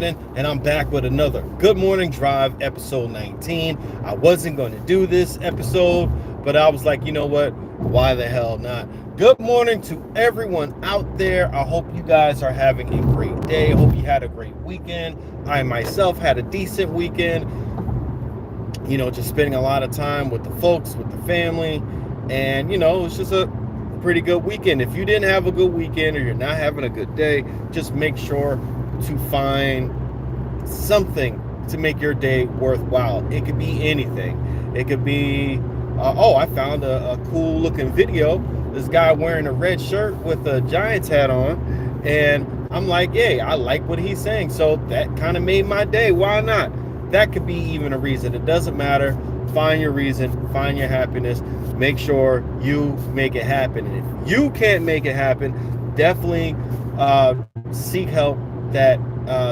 and I'm back with another Good Morning Drive, episode 19. I wasn't going to do this episode, but I was like, you know what? Why the hell not? Good morning to everyone out there. I hope you guys are having a great day. I hope you had a great weekend. I myself had a decent weekend. Just spending a lot of time with the folks, with the family, and it's just a pretty good weekend. If you didn't have a good weekend or you're not having a good day, just make sure to find something to make your day worthwhile. It could be anything. It could be, I found a cool looking video. This guy wearing a red shirt with a Giants hat on, and I'm like, yay, I like what he's saying. So that kind of made my day. Why not? That could be even a reason. It doesn't matter. Find your reason, find your happiness, make sure you make it happen. And if you can't make it happen, definitely seek help that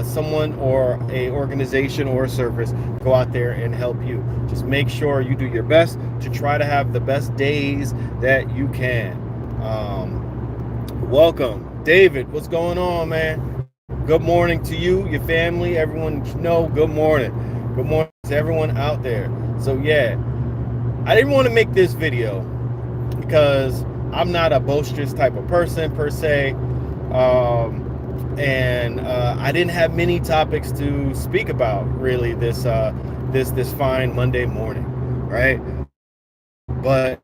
someone or a organization or a service go out there and help you. Just make sure you do your best to try to have the best days that you can. Welcome, David. What's going on, man? Good morning to you, your family, everyone. Good morning. Good morning to everyone out there. So yeah, I didn't want to make this video because I'm not a boisterous type of person per se, and I didn't have many topics to speak about really this fine Monday morning, right? But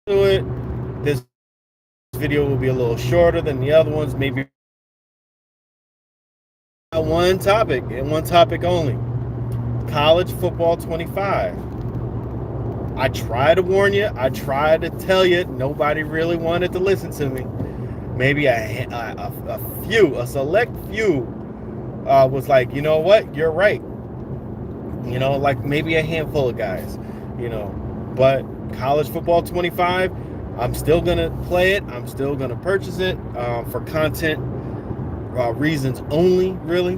do it. This video will be a little shorter than the other ones, maybe one topic and one topic only. College football 25. I tried to warn you. I tried to tell you. Nobody really wanted to listen to me. Maybe a select few was like, you know what? You're right. Like maybe a handful of guys, But college football 25, I'm still going to play it. I'm still going to purchase it for content reasons only, really.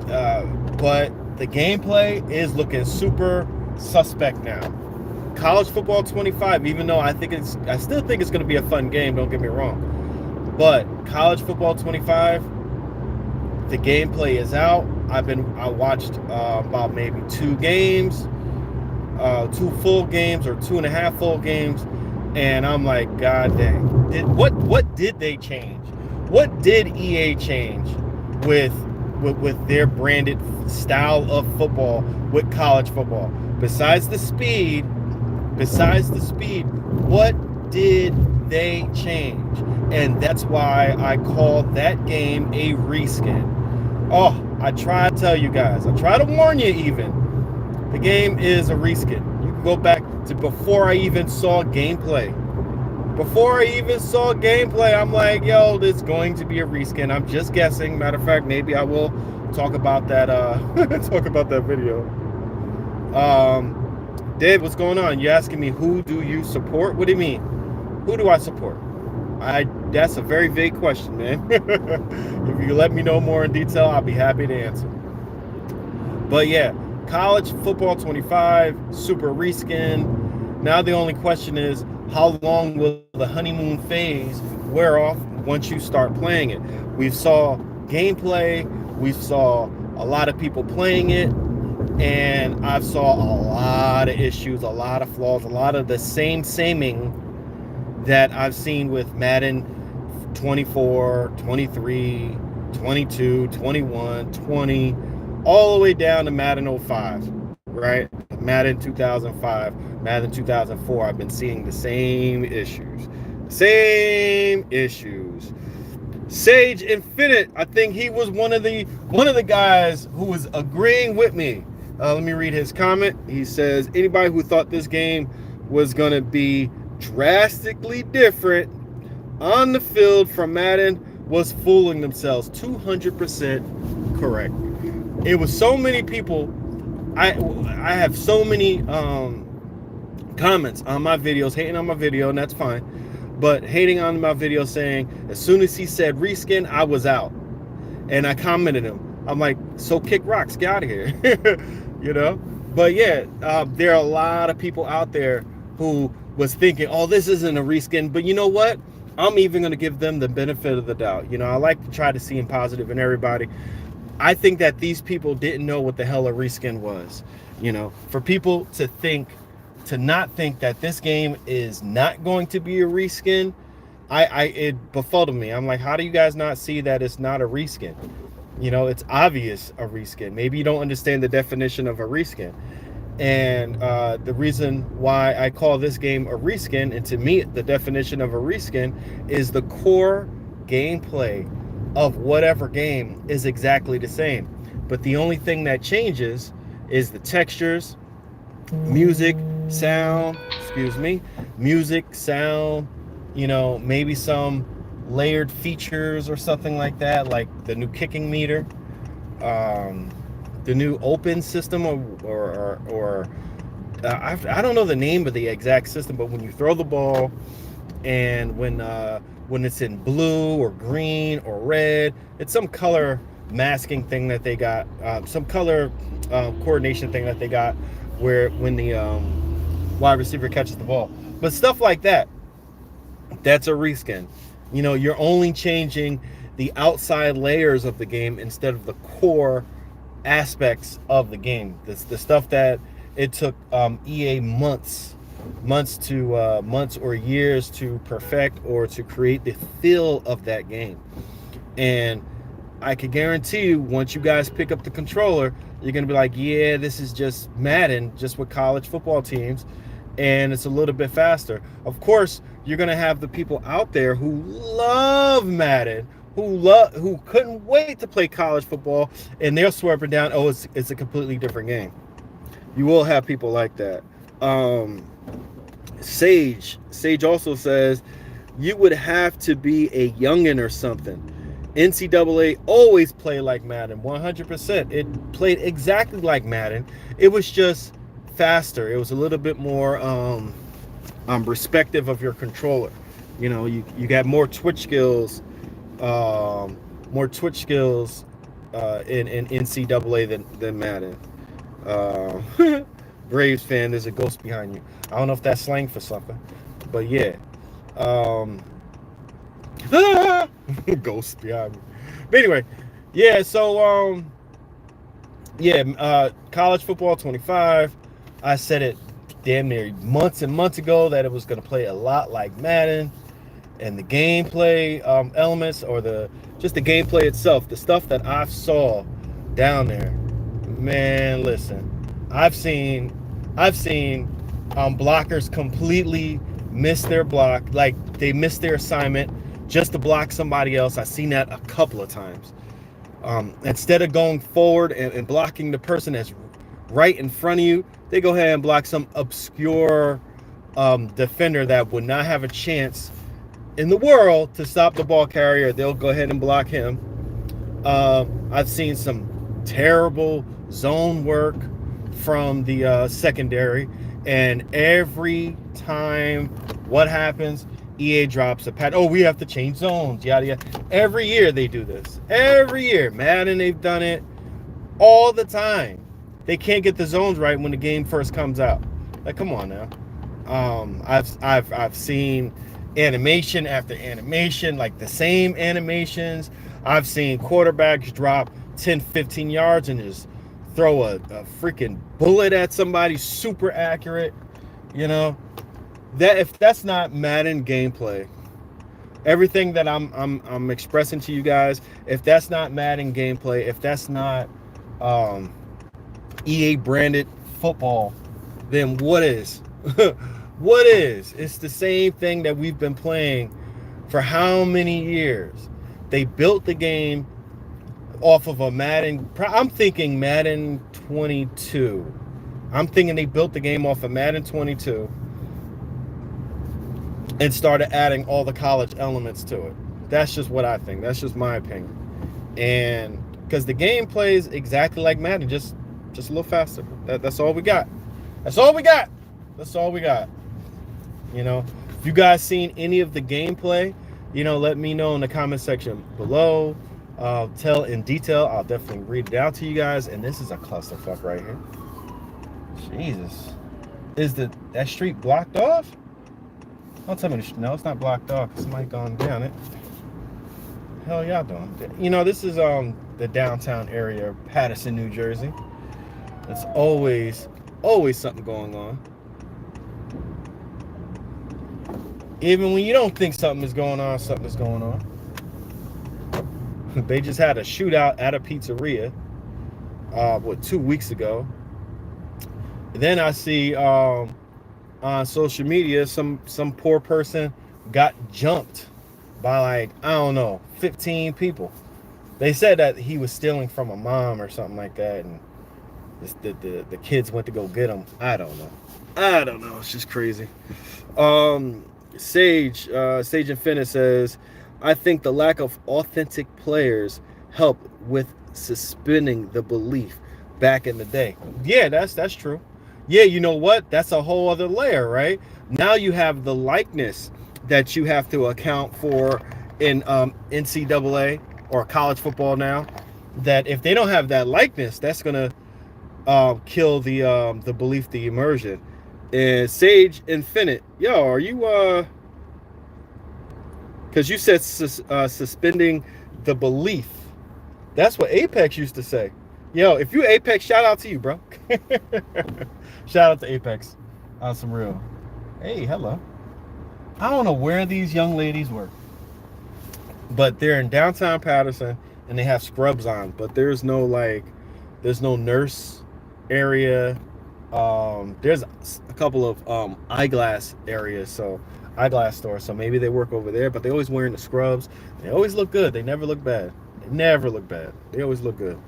But the gameplay is looking super suspect now. College football 25, even though I still think it's going to be a fun game, don't get me wrong. But college football 25, the gameplay is out. I watched about maybe 2 games, 2 full games or 2.5 full games, and I'm like, God dang. What did they change? What did EA change with their branded style of football with college football? Besides the speed, what did they change? And that's why I call that game a reskin. Oh, I try to tell you guys. I try to warn you even. The game is a reskin. You can go back to before I even saw gameplay. I'm like, yo, this is going to be a reskin. I'm just guessing. Matter of fact, maybe I will talk about that talk about that video. Dave, what's going on? You asking me who do you support? What do you mean? Who do I support? That's a very vague question, man. If you let me know more in detail, I'll be happy to answer. But yeah, college football 25, super reskin. Now the only question is, how long will the honeymoon phase wear off once you start playing it? We saw gameplay, we saw a lot of people playing it, and I saw a lot of issues, a lot of flaws, a lot of the saming that I've seen with Madden 24, 23, 22, 21, 20, all the way down to Madden 05, right? Madden 2005, Madden 2004. I've been seeing the same issues. Sage Infinite, I think he was one of the guys who was agreeing with me. Let me read his comment. He says, anybody who thought this game was going to be drastically different on the field from Madden was fooling themselves. 200% correct. It was so many people. I have so many comments on my videos, hating on my video, and that's fine. But hating on my video saying, as soon as he said reskin, I was out. And I commented him. I'm like, so kick rocks, get out of here. But yeah, there are a lot of people out there who was thinking, oh, this isn't a reskin. But you know what? I'm even going to give them the benefit of the doubt. You know, I like to try to see positive in everybody. I think that these people didn't know what the hell a reskin was. You know, for people to not think that this game is not going to be a reskin, it befuddled me. I'm like, how do you guys not see that it's not a reskin? You know, it's obvious a reskin. Maybe you don't understand the definition of a reskin. And the reason why I call this game a reskin, and to me, the definition of a reskin is the core gameplay of whatever game is exactly the same. But the only thing that changes is the textures, music, sound, you know, maybe some layered features or something like that, like the new kicking meter, the new open system, or I don't know the name of the exact system, but when you throw the ball and when it's in blue or green or red, it's some color masking thing that they got, some color coordination thing that they got, where when the wide receiver catches the ball. But stuff like that, that's a reskin. You know, you're only changing the outside layers of the game instead of the core aspects of the game. The stuff that it took EA months or years to perfect or to create the feel of that game. And I can guarantee you, once you guys pick up the controller, you're going to be like, yeah, this is just Madden, just with college football teams, and it's a little bit faster. Of course, you're going to have the people out there who love Madden, who couldn't wait to play college football, and they'll swear up and down, oh, it's a completely different game. You will have people like that. Sage also says you would have to be a youngin or something. NCAA always played like Madden, 100%. It played exactly like Madden. It was just faster. It was a little bit more respective of your controller. You know, you got more twitch skills, in NCAA than Madden. Braves fan, there's a ghost behind you. I don't know if that's slang for something, but yeah. Ghost behind me. But anyway, yeah, so college football 25. I said it damn near months and months ago that it was going to play a lot like Madden, and the gameplay elements, or just the gameplay itself, the stuff that I saw down there, man, listen, I've seen blockers completely miss their block, like they missed their assignment just to block somebody else. I've seen that a couple of times. Instead of going forward and blocking the person that's right in front of you, they go ahead and block some obscure defender that would not have a chance in the world to stop the ball carrier. They'll go ahead and block him. I've seen some terrible zone work from the secondary, and every time what happens, EA drops a patch. Oh, we have to change zones, yada yada. Every year they do this. Every year, Madden, they've done it all the time. They can't get the zones right when the game first comes out. Like, come on now. I've seen animation after animation, like the same animations. I've seen quarterbacks drop 10, 15 yards and just throw a freaking bullet at somebody, super accurate. You know, that if that's not Madden gameplay, everything that I'm expressing to you guys, if that's not Madden gameplay, if that's not EA branded football, then what is? What is? It's the same thing that we've been playing for how many years? They built the game off of a Madden. I'm thinking Madden 22. I'm thinking they built the game off of Madden 22 and started adding all the college elements to it. That's just what I think. That's just my opinion. And because the game plays exactly like Madden, just a little faster. That's all we got. That's all we got. That's all we got. You know, if you guys seen any of the gameplay, you know, let me know in the comment section below. Tell in detail. I'll definitely read it out to you guys. And this is a clusterfuck right here. Jesus. Is that street blocked off? Don't tell me no, it's not blocked off. Somebody gone down it. Hell y'all doing? You know, this is the downtown area of Patterson, New Jersey. There's always something going on. Even when you don't think something is going on, something is going on. They just had a shootout at a pizzeria, 2 weeks ago. Then I see on social media some poor person got jumped by, like, I don't know, 15 people. They said that he was stealing from a mom or something like that, and the kids went to go get him. I don't know. It's just crazy. Sage Infinite says, I think the lack of authentic players helped with suspending the belief back in the day. Yeah, that's true. Yeah, you know what? That's a whole other layer, right? Now you have the likeness that you have to account for in NCAA or college football now. That if they don't have that likeness, that's gonna kill the belief, the immersion. And Sage Infinite, yo, are you because you said suspending the belief. That's what Apex used to say. Yo, if you Apex, shout out to you, bro. Shout out to Apex on some real. Hey, hello. I don't know where these young ladies work, but they're in downtown Patterson and they have scrubs on, but there's no nurse area. There's a couple of eyeglass areas, so eyeglass stores, so maybe they work over there, but they always wearing the scrubs. They always look good. They never look bad. They always look good.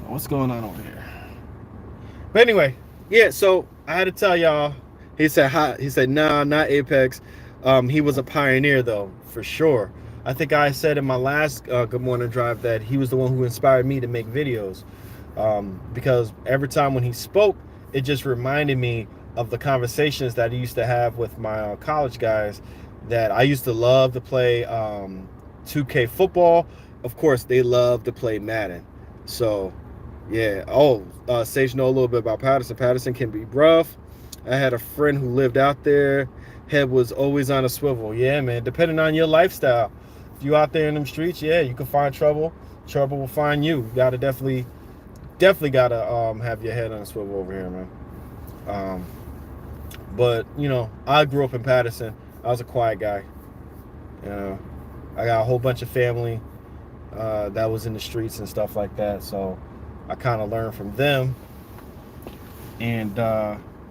What's going on over here? But anyway, yeah, so I had to tell y'all, he said nah, not Apex. He was a pioneer though, for sure. I think I said in my last Good Morning Drive that he was the one who inspired me to make videos, because every time when he spoke, it just reminded me of the conversations that I used to have with my college guys, that I used to love to play 2K football. Of course, they love to play Madden. So, yeah. Sage know a little bit about Patterson. Patterson can be rough. I had a friend who lived out there. Head was always on a swivel. Yeah, man. Depending on your lifestyle. If you out there in them streets, yeah, you can find trouble. Trouble will find you. You gotta definitely gotta have your head on a swivel over here, man. But you know, I grew up in Patterson. I was a quiet guy. You know, I got a whole bunch of family that was in the streets and stuff like that, so I kind of learned from them. And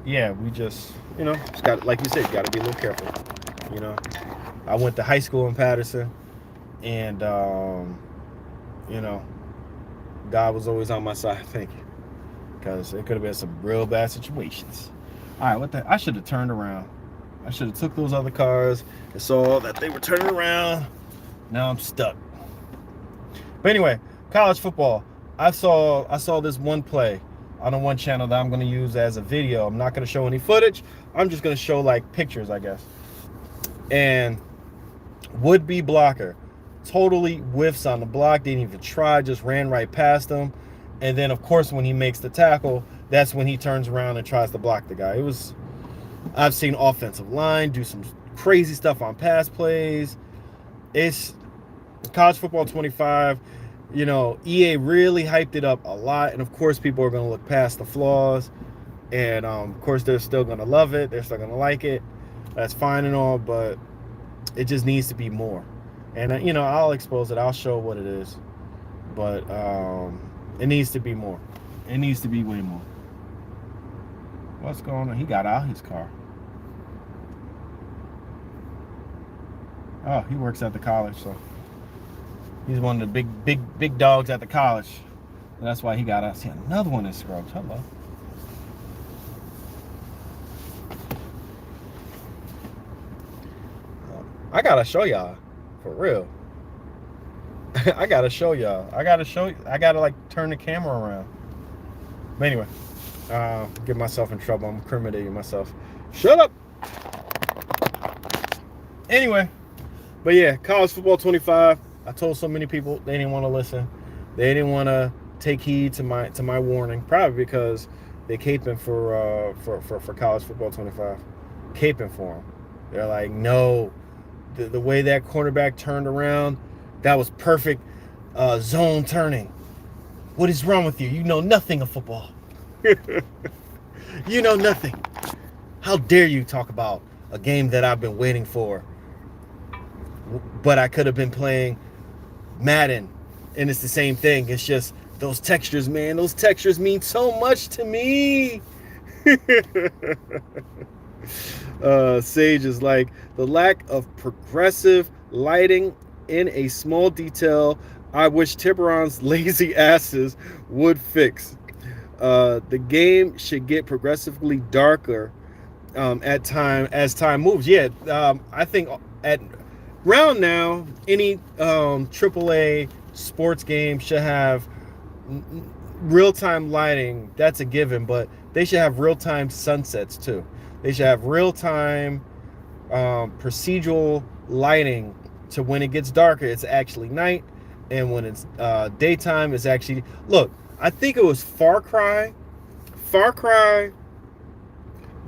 yeah, we just, you know, just got, like you said, you got to be a little careful. You know, I went to high school in Patterson, and you know, God was always on my side. Thank you, because it could have been some real bad situations. All right, I should have turned around. I should have took those other cars and saw that they were turning around. Now I'm stuck. But anyway, college football. I saw this one play on one channel that I'm going to use as a video. I'm not going to show any footage. I'm just going to show like pictures, I guess. And would-be blocker totally whiffs on the block. Didn't even try. Just ran right past him. And then, of course, when he makes the tackle, that's when he turns around and tries to block the guy. I've seen offensive line do some crazy stuff on pass plays. It's college football 25. You know, EA really hyped it up a lot, and of course people are going to look past the flaws, and of course they're still going to love it, they're still going to like it. That's fine and all, but it just needs to be more. And you know, I'll expose it, I'll show what it is, but it needs to be more. It needs to be way more. What's going on? He got out his car. Oh, he works at the college, so he's one of the big dogs at the college. And that's why he got out. See, another one in scrubs. Hello. I gotta show y'all, for real. I gotta show y'all. I gotta like turn the camera around. But anyway, get myself in trouble. I'm incriminating myself. Shut up. Anyway, but yeah, college football 25. I told so many people they didn't want to listen. They didn't want to take heed to my warning. Probably because they caping for college football 25. Caping for them. They're like, no, the way that cornerback turned around, that was perfect zone turning. What is wrong with you? You know nothing of football. You know nothing. How dare you talk about a game that I've been waiting for, but I could have been playing Madden, and it's the same thing. It's just those textures, man. Those textures mean so much to me. Sage is like, the lack of progressive lighting in a small detail I wish Tiburon's lazy asses would fix. The game should get progressively darker as time moves. Yeah, I think at round now, any AAA sports game should have real-time lighting. That's a given, but they should have real-time sunsets too. They should have real-time procedural lighting, to when it gets darker, it's actually night, and when it's daytime, it's actually... Look, I think it was Far Cry,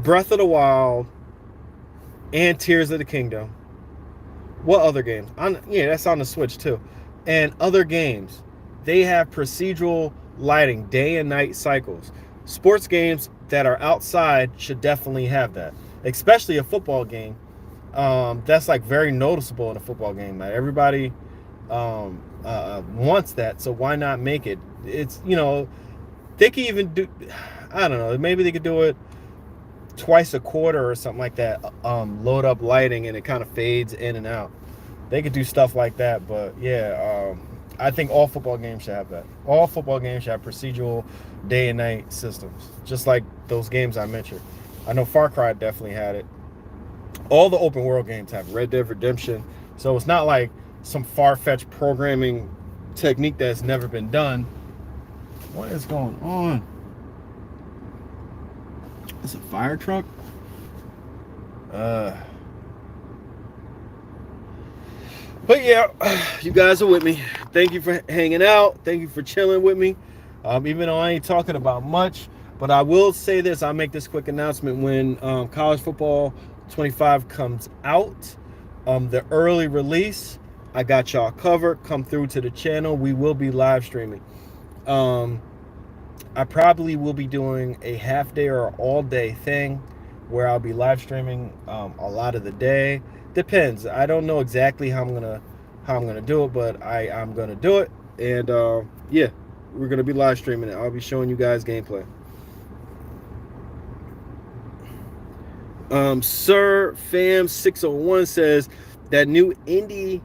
Breath of the Wild, and Tears of the Kingdom. What other games? Yeah, that's on the Switch too. And other games, they have procedural lighting, day and night cycles. Sports games that are outside should definitely have that, especially a football game. That's like very noticeable in a football game. Like everybody wants that, so why not make it? It's, you know, they can even do, I don't know, maybe they could do it twice a quarter or something like that. Load up lighting and it kind of fades in and out. They could do stuff like that, but yeah, I think all football games should have that. All football games should have procedural day and night systems, just like those games I mentioned. I know Far Cry definitely had it. All the open world games have Red Dead Redemption, so it's not like some far-fetched programming technique that's never been done. What is going on? It's a fire truck? But yeah, you guys are with me. Thank you for hanging out. Thank you for chilling with me. Even though I ain't talking about much, but I will say this. I'll make this quick announcement when College Football 25 comes out. The early release, I got y'all covered. Come through to the channel. We will be live streaming. I probably will be doing a half day or all day thing where I'll be live streaming a lot of the day. Depends. I don't know exactly how I'm gonna do it, but I'm gonna do it. And yeah, we're gonna be live streaming it. I'll be showing you guys gameplay. Sir Fam 601 says that new indie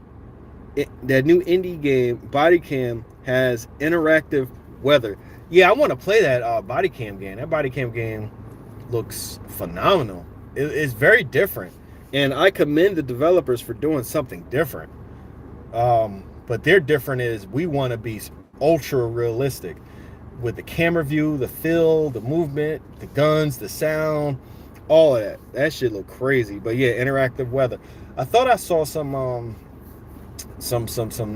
game Body Cam has interactive weather. Yeah, I want to play that Body Cam game. That Body Cam game looks phenomenal. It's very different, and I commend the developers for doing something different. But their different is, we want to be ultra realistic with the camera view, the feel, the movement, the guns, the sound, all of that. That shit look crazy. But yeah, interactive weather. I thought I saw some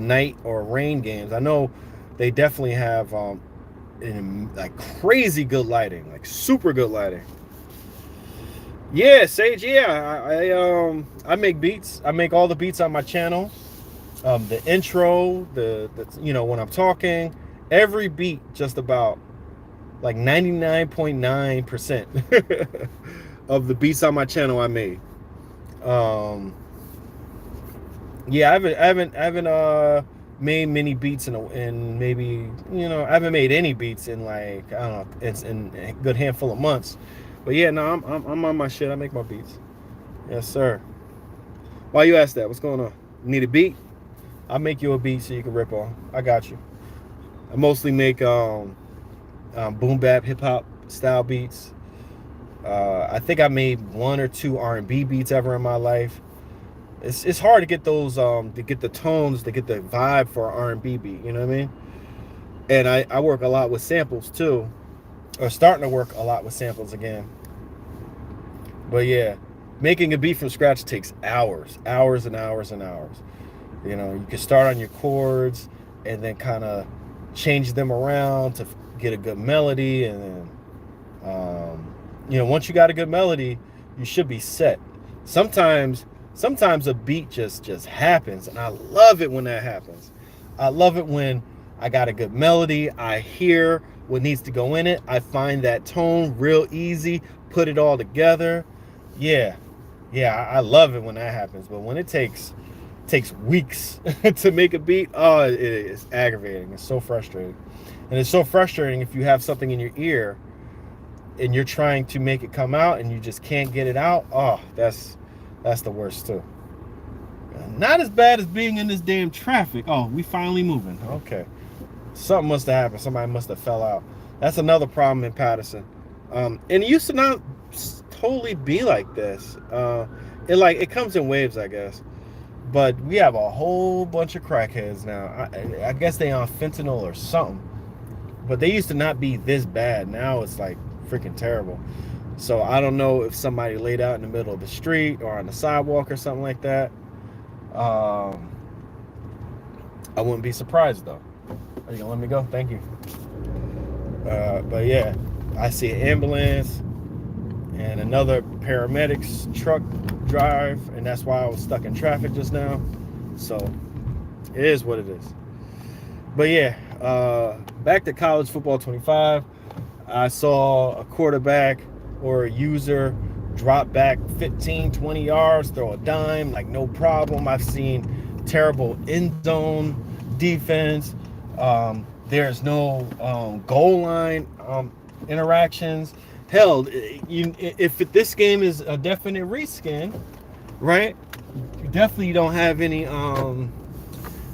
night or rain games. I know they definitely have like crazy good lighting, like super good lighting. Yeah, Sage. Yeah, I make beats. I make all the beats on my channel. The intro, the you know, when I'm talking, every beat, just about like 99.9% of the beats on my channel I made. Yeah, I haven't made many beats in maybe, you know, I haven't made any beats in like, I don't know, it's in a good handful of months. But yeah, no, I'm on my shit. I make my beats. Yes, sir. Why you ask that? What's going on? You need a beat? I'll make you a beat so you can rip on. I got you. I mostly make boom bap hip hop style beats. I think I made 1 or 2 R&B beats ever in my life. It's hard to get those to get the tones, to get the vibe for an R&B beat, you know what I mean? And I work a lot with samples too, or starting to work a lot with samples again. But yeah, making a beat from scratch takes hours and hours and hours. You know, you can start on your chords and then kind of change them around to get a good melody, and then you know, once you got a good melody, you should be set. Sometimes a beat just happens, and I love it when that happens. I love it when I got a good melody, I hear what needs to go in it, I find that tone real easy, put it all together. Yeah, I love it when that happens. But when it takes weeks to make a beat, oh, it is aggravating. It's so frustrating. And it's so frustrating if you have something in your ear and you're trying to make it come out and you just can't get it out. Oh, that's the worst too. Not as bad as being in this damn traffic. Oh, we finally moving. Okay. Something must have happened. Somebody must have fell out. That's another problem in Patterson. And it used to not totally be like this. It comes in waves, I guess. But we have a whole bunch of crackheads now. I guess they on fentanyl or something. But they used to not be this bad. Now it's like freaking terrible. So I don't know if somebody laid out in the middle of the street or on the sidewalk or something like that. I wouldn't be surprised though. Are you gonna let me go? Thank you. But yeah, I see an ambulance and another paramedics truck drive, and that's why I was stuck in traffic just now. So it is what it is. But yeah, back to college football 25. I saw a quarterback or a user drop back 15, 20 yards, throw a dime, like no problem. I've seen terrible end zone defense. There's no goal line interactions. Hell, if this game is a definite reskin, right? You definitely don't have any.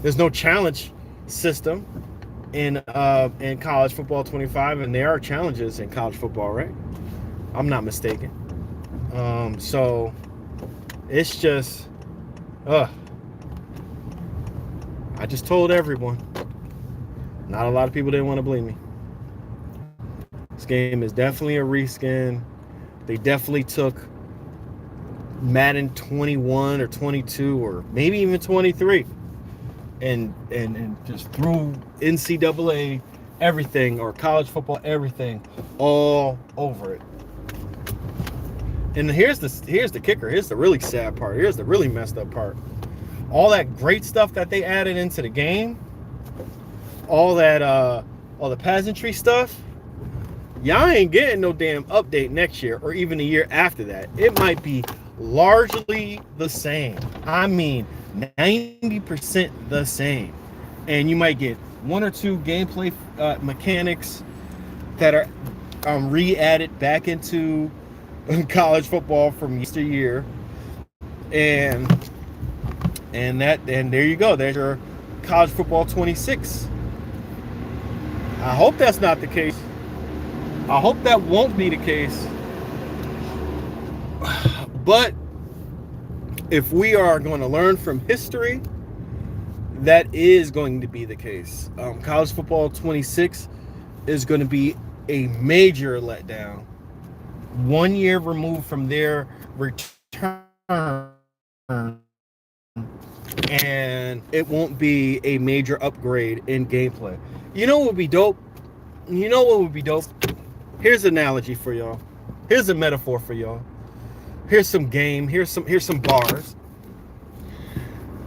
There's no challenge system in college football 25, and there are challenges in college football, right? I'm not mistaken. So it's just, I just told everyone. Not a lot of people didn't want to believe me. This game is definitely a reskin. They definitely took Madden 21 or 22 or maybe even 23 and just threw NCAA everything or college football everything all over it. And here's the kicker. Here's the really sad part. Here's the really messed up part. All that great stuff that they added into the game, all the pageantry stuff, y'all ain't getting no damn update next year or even the year after that. It might be largely the same. I mean, 90% the same. And you might get one or two gameplay mechanics that are re-added back into college football from yesteryear, and there you go. There's your college football 26. I hope that's not the case. I hope that won't be the case. But if we are going to learn from history, that is going to be the case. College football 26 is going to be a major letdown. 1 year removed from their return, and it won't be a major upgrade in gameplay. You know what would be dope? Here's an analogy for y'all. Here's a metaphor for y'all. Here's some game. Here's some bars.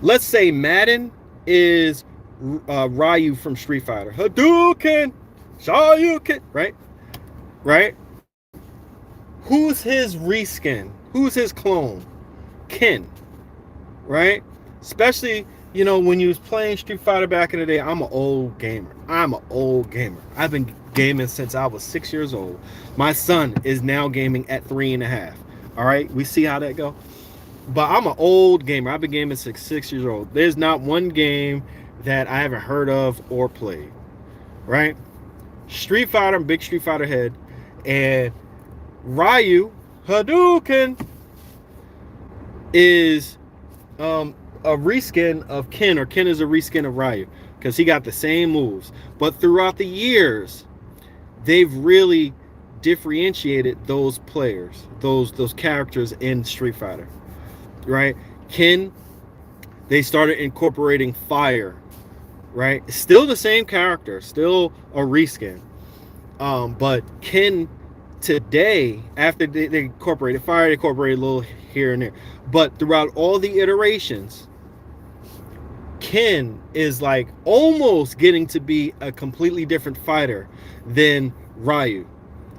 Let's say Madden is Ryu from Street Fighter. Hadouken, Shoryuken, right? Who's his reskin? Who's his clone? Ken, right? Especially, when you was playing Street Fighter back in the day. I'm an old gamer. I've been gaming since I was 6 years old. My son is now gaming at 3.5. All right, we see how that go. But I'm an old gamer. I've been gaming since 6 years old. There's not one game that I haven't heard of or played, right? Street Fighter, I'm a big Street Fighter head, and Ryu Hadouken is a reskin of Ken, or Ken is a reskin of Ryu, because he got the same moves. But throughout the years, they've really differentiated those players, those characters in Street Fighter, right? Ken, they started incorporating fire, right? Still the same character, still a reskin, but Ken Today, after they incorporated fire, they incorporated a little here and there, but throughout all the iterations, Ken is like almost getting to be a completely different fighter than Ryu,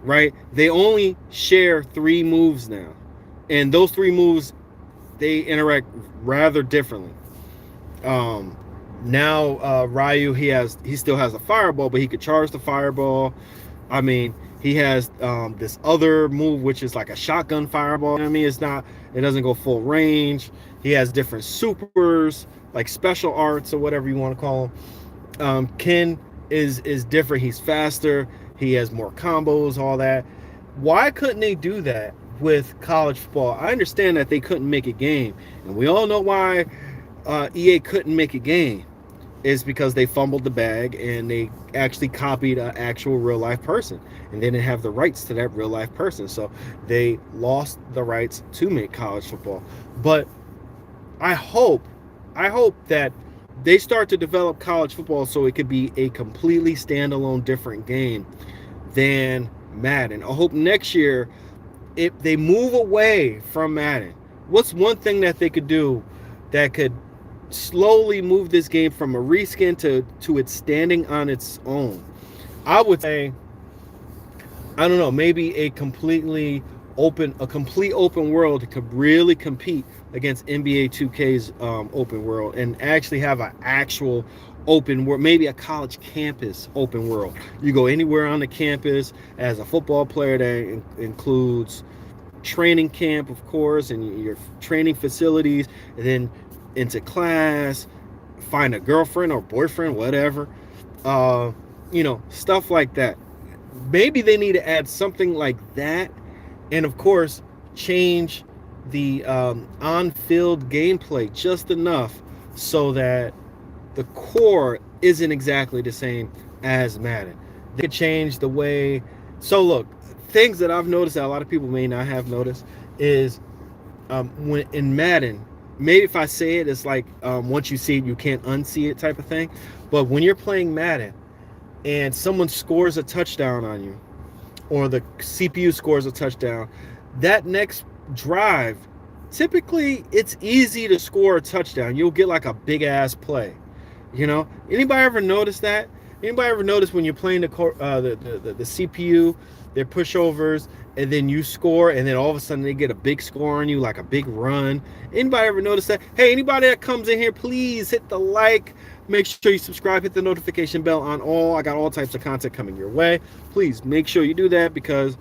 right? They only share 3 moves now, and those 3 moves, they interact rather differently. Um, Now Ryu, he still has a fireball, but he could charge the fireball. I mean, he has this other move which is like a shotgun fireball. I mean, it doesn't go full range. He has different supers, like special arts or whatever you want to call them. Ken is different. He's faster. He has more combos, all that. Why couldn't they do that with college football? I understand that they couldn't make a game, and we all know why EA couldn't make a game. Is because they fumbled the bag and they actually copied an actual real life person, and they didn't have the rights to that real life person, so they lost the rights to make college football. But I hope that they start to develop college football so it could be a completely standalone different game than Madden. I hope next year, if they move away from Madden, what's one thing that they could do that could slowly move this game from a reskin to it standing on its own? I would say, I don't know, maybe a complete open world that could really compete against NBA 2K's open world, and actually have an actual open world, maybe a college campus open world. You go anywhere on the campus as a football player. That includes training camp, of course, and your training facilities, and then into class, find a girlfriend or boyfriend, whatever, stuff like that. Maybe they need to add something like that, and of course change the on-field gameplay just enough so that the core isn't exactly the same as Madden. They could change the way. So look, things that I've noticed that a lot of people may not have noticed is when in Madden, maybe if I say it, it's like once you see it, you can't unsee it type of thing. But when you're playing Madden and someone scores a touchdown on you, or the CPU scores a touchdown, that next drive, typically it's easy to score a touchdown. You'll get like a big ass play. Anybody ever notice that? Anybody ever notice when you're playing the CPU, their pushovers, and then you score, and then all of a sudden they get a big score on you, like a big run? Anybody ever notice that? Hey, anybody that comes in here, please hit the like. Make sure you subscribe, hit the notification bell on all. I got all types of content coming your way. Please make sure you do that, because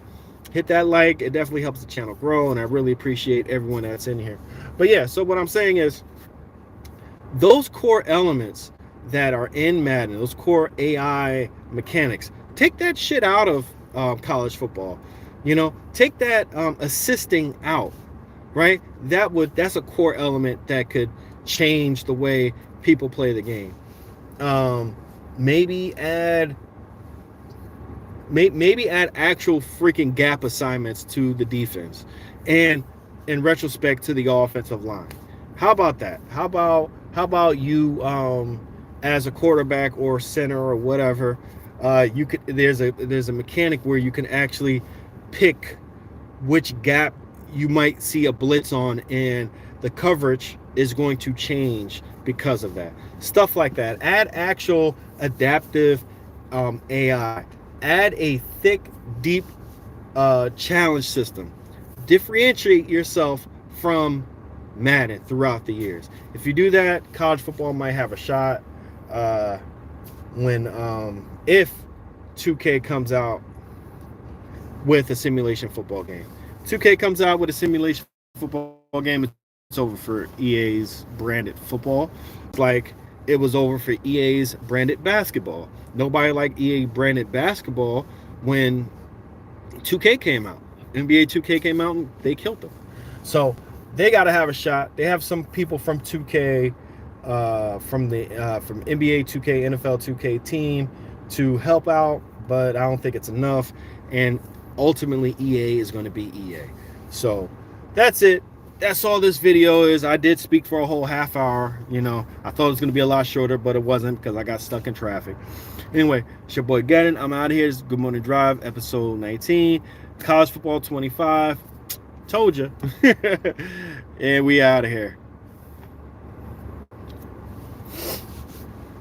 hit that like. It definitely helps the channel grow, and I really appreciate everyone that's in here. But yeah, so what I'm saying is, those core elements that are in Madden, those core AI mechanics, take that shit out of college football. Take that assisting out, right? That's a core element that could change the way people play the game. Maybe add actual freaking gap assignments to the defense, and in retrospect to the offensive line. How about that? How about you as a quarterback or center or whatever, you could there's a mechanic where you can actually pick which gap you might see a blitz on, and the coverage is going to change because of that. Stuff like that. Add actual adaptive AI. Add a thick, deep challenge system. Differentiate yourself from Madden throughout the years. If you do that, college football might have a shot if 2K comes out with a simulation football game. 2K comes out with a simulation football game, it's over for EA's branded football. It's like it was over for EA's branded basketball. Nobody liked EA branded basketball when 2K came out. NBA 2K came out and they killed them. So they got to have a shot. They have some people from 2K, from NBA 2K, NFL 2K team to help out, but I don't think it's enough. And ultimately, EA is going to be EA. So that's it. that's all this video is. I did speak for a whole half hour. You know, I thought it was going to be a lot shorter, but it wasn't because I got stuck in traffic. Anyway, it's your boy Gannon. I'm out of here. It's Good Morning Drive, episode 19. College football 25. Told you. And we out of here.